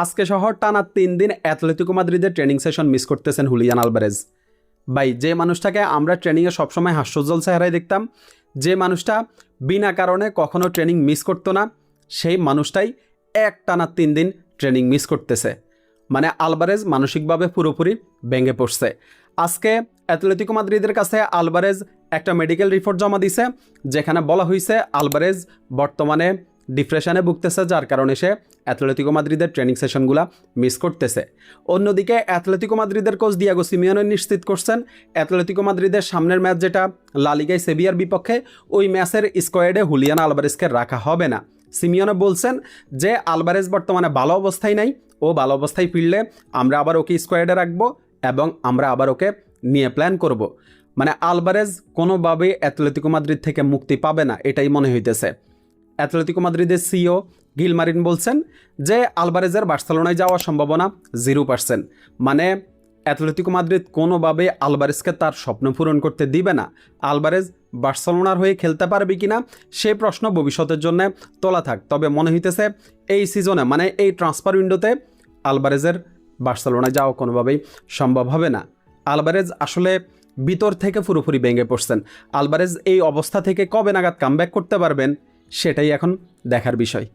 আজকে সহ টানা 3 দিন অ্যাথলেটিকো মাদ্রিদের ট্রেনিং সেশন মিস করতেছেন হুলিয়ান আলভারেজ। ভাই, যে মানুষটাকে আমরা ট্রেনিংয়ে সবসময় হাস্যোজ্জ্বল চেহারায় দেখতাম, যে মানুষটা বিনা কারণে কখনো ট্রেনিং মিস করতো না, সেই মানুষটাই টানা 3 দিন ট্রেনিং মিস করতেছে। মানে আলভারেজ মানসিকভাবে পুরোপুরি ভেঙে পড়ছে। আজকে অ্যাথলেটিকো মাদ্রিদের কাছে আলভারেজ একটা মেডিকেল রিপোর্ট জমা দিছে, যেখানে বলা হয়েছে আলভারেজ বর্তমানে ডিপ্রেশনে ভুগতেছে, যার কারণে সে অ্যাথলেটিকো মাদ্রিদের ট্রেনিং সেশনগুলো মিস করতেছে। অন্যদিকে অ্যাথলেটিকো মাদ্রিদের কোচ দিয়াগো সিমিওনে নিশ্চিত করছেন অ্যাথলেটিকো মাদ্রিদের সামনের ম্যাচ, যেটা লা লিগায় সেভিয়ার বিপক্ষে, ওই ম্যাচের স্কোয়াডে হুলিয়ান আলভারেজকে রাখা হবে না। সিমিওনে বলছেন যে আলভারেজ বর্তমানে ভালো অবস্থায় নাই, ও ভালো অবস্থায় ফিরলে আমরা আবার ওকে স্কোয়াডে রাখবো এবং আমরা আবার ওকে নিয়ে প্ল্যান করব। মানে আলভারেজ কোনোভাবেই অ্যাথলেটিকো মাদ্রিদ থেকে মুক্তি পাবে না, এটাই মনে হইতেছে। অ্যাথলেটিকো মাদ্রিদের সিইও গিলমারিন বলছেন যে আলভারেজের বার্সেলোনায় যাওয়ার সম্ভাবনা 0%। মানে অ্যাথলেটিকো মাদ্রিদ কোনোভাবে আলভারেজকে তার স্বপ্ন পূরণ করতে দিবে না। আলভারেজ বার্সেলোনার হয়ে খেলতে পারবে কিনা সেই প্রশ্ন ভবিষ্যতের জন্য তোলা থাক। তবে মনে হইতেছে এই সিজনে, মানে এই ট্রান্সফার উইন্ডোতে আলভারেজের বার্সেলোনায় যাওয়া কোনোভাবেই সম্ভব হবে না। আলভারেজ আসলে ভিতর থেকে পুরোপুরি ভেঙে পড়ছেন। আলভারেজ এই অবস্থা থেকে কবে নাগাদ কামব্যাক করতে পারবেন, সেটাই এখন দেখার বিষয়।